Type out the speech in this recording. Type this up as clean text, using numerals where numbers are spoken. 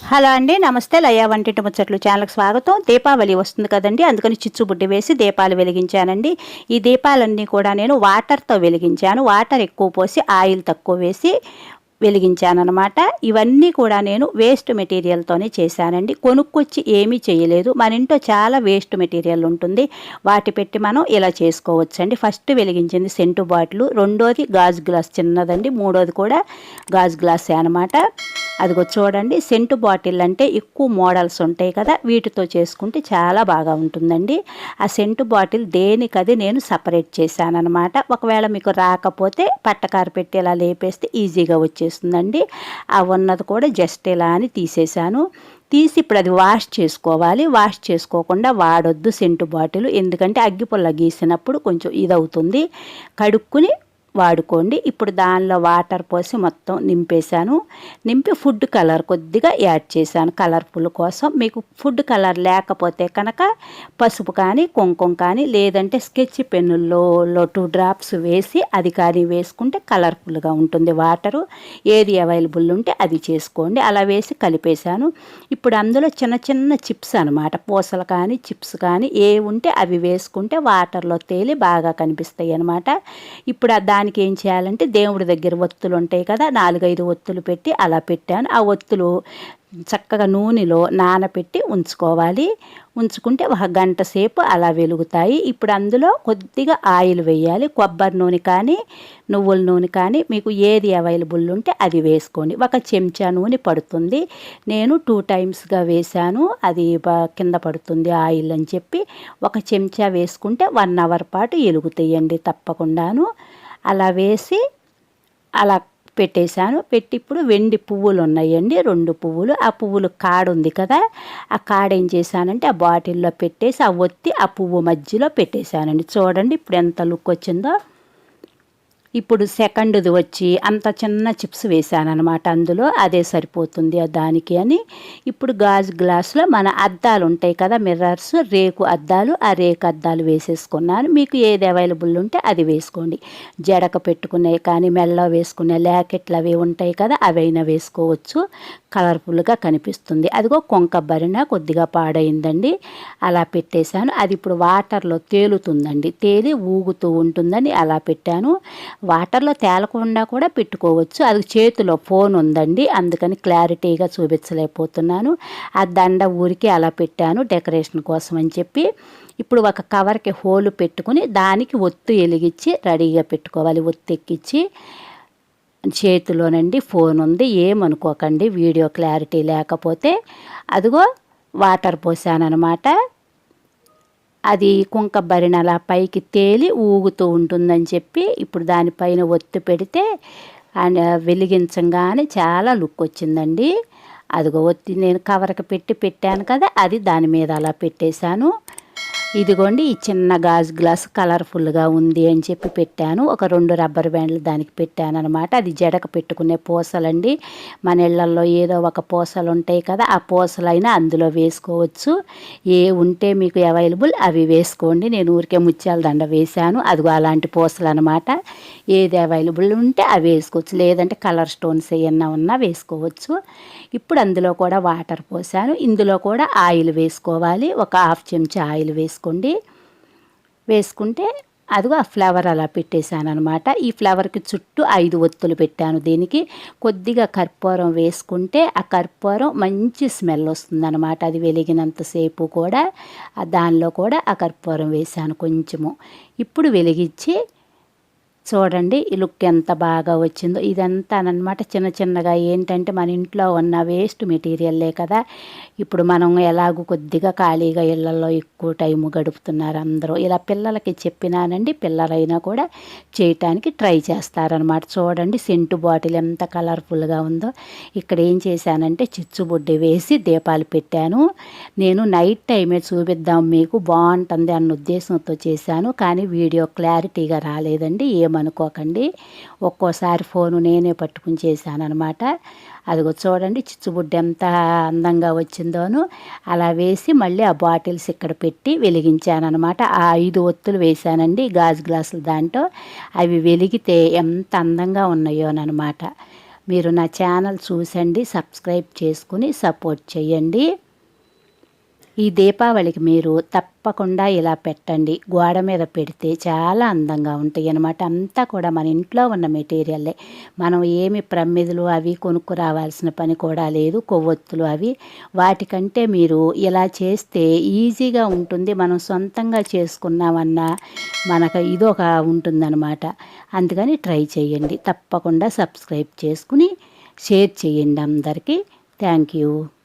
Hello అండి, నమస్తే. లయ వంటింటి ముచ్చట్లు ఛానల్కి స్వాగతం. దీపావళి వస్తుంది కదండి, అందుకని చిచ్చుబుడ్డి వేసి దీపాలు వెలిగించానండి. ఈ దీపాలన్నీ కూడా నేను వాటర్తో వెలిగించాను. వాటర్ ఎక్కువ పోసి ఆయిల్ తక్కువ వేసి వెలిగించానమాట. ఇవన్నీ కూడా నేను వేస్ట్ మెటీరియల్తోనే చేశానండి. కొనుక్కొచ్చి ఏమీ చేయలేదు. మన ఇంట్లో చాలా వేస్ట్ మెటీరియల్ ఉంటుంది, వాటి పెట్టి మనం ఇలా చేసుకోవచ్చండి. ఫస్ట్ వెలిగించింది సెంటు బాటిల్, రెండోది గాజు గ్లాస్ చిన్నదండి, మూడోది కూడా గాజు గ్లాసే అనమాట. అదిగో చూడండి, సెంటు బాటిల్ అంటే ఎక్కువ మోడల్స్ ఉంటాయి కదా, వీటితో చేసుకుంటే చాలా బాగా ఉంటుందండి. ఆ సెంటు బాటిల్ దేనికది నేను సపరేట్ చేశాను అనమాట. ఒకవేళ మీకు రాకపోతే పట్టకారు పెట్టి ఇలా లేపేస్తే ఈజీగా వచ్చేస్తుందండి. ఆ ఉన్నది కూడా జస్ట్ ఇలా అని తీసేశాను. తీసి ఇప్పుడు అది వాష్ చేసుకోవాలి. వాష్ చేసుకోకుండా వాడొద్దు సెంటు బాటిల్, ఎందుకంటే అగ్గిపుల్ల గీసినప్పుడు కొంచెం ఇదవుతుంది. కడుక్కుని వాడుకోండి. ఇప్పుడు దానిలో వాటర్ పోసి మొత్తం నింపేశాను. నింపి ఫుడ్ కలర్ కొద్దిగా యాడ్ చేశాను కలర్ఫుల్ కోసం. మీకు ఫుడ్ కలర్ లేకపోతే కనుక పసుపు కానీ కుంకుమ కానీ లేదంటే స్కెచ్ పెన్నుల్లో 2 డ్రాప్స్ వేసి అది కానీ వేసుకుంటే కలర్ఫుల్గా ఉంటుంది. వాటరు ఏది అవైలబుల్ ఉంటే అది చేసుకోండి. అలా వేసి కలిపేశాను. ఇప్పుడు అందులో చిన్న చిన్న చిప్స్ అనమాట, పూసలు కానీ చిప్స్ కానీ ఏ ఉంటే అవి వేసుకుంటే వాటర్లో తేలి బాగా కనిపిస్తాయి అనమాట. ఇప్పుడు దానికి ఏం చేయాలంటే దేవుడి దగ్గర ఒత్తులు ఉంటాయి కదా, 4-5 ఒత్తులు పెట్టి అలా పెట్టాను. ఆ ఒత్తులు చక్కగా నూనెలో నానబెట్టి ఉంచుకోవాలి. ఉంచుకుంటే 1 గంట సేపు అలా వెలుగుతాయి. ఇప్పుడు అందులో కొద్దిగా ఆయిల్ వేయాలి. కొబ్బరి నూనె కానీ నువ్వుల నూనె కానీ మీకు ఏది అవైలబుల్ ఉంటే అది వేసుకోండి. 1 చెంచా నూనె పడుతుంది. నేను 2 టైమ్స్గా వేశాను, అది కింద పడుతుంది ఆయిల్ అని చెప్పి 1 చెంచా వేసుకుంటే 1 అవర్ పాటు వెలుగుతాయండి తప్పకుండాను. అలా వేసి అలా పెట్టేశాను. పెట్టి ఇప్పుడు వెండి పువ్వులు ఉన్నాయండి, 2 పువ్వులు. ఆ పువ్వులు కాడ ఉంది కదా, ఆ కాడ ఏం చేశానంటే ఆ బాటిల్లో పెట్టేసి ఆ ఒత్తి ఆ పువ్వు మధ్యలో పెట్టేశానండి. చూడండి ఇప్పుడు ఎంత లుక్ వచ్చిందో. ఇప్పుడు సెకండ్ది వచ్చి అంత చిన్న చిప్స్ వేసాను అనమాట అందులో, అదే సరిపోతుంది దానికి అని. ఇప్పుడు గాజు గ్లాసులో మన అద్దాలు ఉంటాయి కదా, మిర్రర్స్, రేకు అద్దాలు, ఆ రేకు అద్దాలు వేసేసుకున్నాను. మీకు ఏది అవైలబుల్ ఉంటే అది వేసుకోండి. జడక పెట్టుకునే కానీ మెల్ల వేసుకునే ల్యాకెట్లు అవి ఉంటాయి కదా, అవైనా వేసుకోవచ్చు. కలర్ఫుల్గా కనిపిస్తుంది. అదిగో కొంకబరిన కొద్దిగా పాడైందండి, అలా పెట్టేశాను. అది ఇప్పుడు వాటర్లో తేలుతుందండి, తేలి ఊగుతూ ఉంటుందని అలా పెట్టాను. వాటర్లో తేలకుండా కూడా పెట్టుకోవచ్చు. అది చేతిలో ఫోన్ ఉందండి, అందుకని క్లారిటీగా చూపించలేకపోతున్నాను. ఆ దండ ఊరికి అలా పెట్టాను డెకరేషన్ కోసం అని చెప్పి. ఇప్పుడు ఒక కవర్కి హోలు పెట్టుకుని దానికి ఒత్తు వెలిగించి రెడీగా పెట్టుకోవాలి. ఒత్తు ఎక్కించి చేతిలోనండి ఫోన్ ఉంది, ఏమనుకోకండి వీడియో క్లారిటీ లేకపోతే. అదిగో వాటర్ పోసానమాట. అది కుంకబరిన అలా పైకి తేలి ఊగుతూ ఉంటుందని చెప్పి ఇప్పుడు దానిపైన ఒత్తి పెడితే అండ్ వెలిగించగానే చాలా లుక్ వచ్చిందండి. అదిగో ఒత్తి నేను కవర్కి పెట్టాను కదా, అది దాని మీద అలా పెట్టేశాను. ఇదిగోండి ఈ చిన్న గాజు గ్లాస్ కలర్ఫుల్గా ఉంది అని చెప్పి పెట్టాను. ఒక 2 రబ్బర్ బ్యాండ్లు దానికి పెట్టాను అనమాట. అది జడక పెట్టుకునే పూసలండి. మన ఇళ్లల్లో ఏదో ఒక పూసలు ఉంటాయి కదా, ఆ పూసలైనా అందులో వేసుకోవచ్చు. ఏ ఉంటే మీకు అవైలబుల్ అవి వేసుకోండి. నేను ఊరికే ముత్యాల దండ వేశాను, అదిగో అలాంటి పూసలు అనమాట. ఏది అవైలబుల్ ఉంటే అవి వేసుకోవచ్చు, లేదంటే కలర్ స్టోన్స్ ఏమన్నా ఉన్నా వేసుకోవచ్చు. ఇప్పుడు అందులో కూడా వాటర్ పోసాను. ఇందులో కూడా ఆయిల్ వేసుకోవాలి. ఒక 1/2 చెంచా ఆయిల్ వేసుకోండి. వేసుకుంటే అదిగో ఆ ఫ్లవర్ అలా పెట్టేశాను అనమాట. ఈ ఫ్లవర్కి చుట్టూ 5 ఒత్తులు పెట్టాను. దీనికి కొద్దిగా కర్పూరం వేసుకుంటే ఆ కర్పూరం మంచి స్మెల్ వస్తుందన్నమాట. అది వెలిగినంతసేపు కూడా దానిలో కూడా ఆ కర్పూరం వేశాను కొంచెము. ఇప్పుడు వెలిగించి చూడండి ఈ లుక్ ఎంత బాగా వచ్చిందో. ఇదంతా అనమాట చిన్న చిన్నగా ఏంటంటే మన ఇంట్లో ఉన్న వేస్ట్ మెటీరియల్లే కదా. ఇప్పుడు మనం ఎలాగో కొద్దిగా ఖాళీగా ఇళ్లలో ఎక్కువ టైం గడుపుతున్నారు అందరూ. ఇలా పిల్లలకి చెప్పినానండి, పిల్లలైనా కూడా చేయటానికి ట్రై చేస్తారనమాట. చూడండి సెంటు బాటిల్ ఎంత కలర్ఫుల్గా ఉందో. ఇక్కడ ఏం చేశానంటే చిచ్చుబుడ్డి వేసి దీపాలు పెట్టాను. నేను నైట్ టైమే చూపిద్దాం మీకు బాగుంటుంది అన్న ఉద్దేశంతో చేశాను, కానీ వీడియో క్లారిటీగా రాలేదండి, ఏమనుకోకండి. ఒక్కోసారి ఫోను నేనే పట్టుకుని చేశానమాట. అదిగో చూడండి చిచ్చుబుడ్డి ఎంత అందంగా వచ్చిందోను. అలా వేసి మళ్ళీ ఆ బాటిల్స్ ఇక్కడ పెట్టి వెలిగించానమాట. ఆ 5 ఒత్తులు వేశానండి గాజు గ్లాసులు దాంట్లో. అవి వెలిగితే ఎంత అందంగా ఉన్నాయోనమాట. మీరు నా ఛానల్ చూసండి, సబ్స్క్రైబ్ చేసుకుని సపోర్ట్ చేయండి. ఈ దీపావళికి మీరు తప్పకుండా ఇలా పెట్టండి. గోడ మీద పెడితే చాలా అందంగా ఉంటాయి అన్నమాట. అంతా కూడా మన ఇంట్లో ఉన్న మెటీరియల్లే. మనం ఏమి ప్రమిదలు అవి కొనుక్కు రావాల్సిన పని కూడా లేదు. కొవ్వొత్తులు అవి వాటికంటే మీరు ఇలా చేస్తే ఈజీగా ఉంటుంది. మనం సొంతంగా చేసుకున్నామన్నా మనకు ఇదొక ఉంటుందన్నమాట. అందుకని ట్రై చేయండి. తప్పకుండా సబ్స్క్రైబ్ చేసుకుని షేర్ చేయండి అందరికీ. Thank you.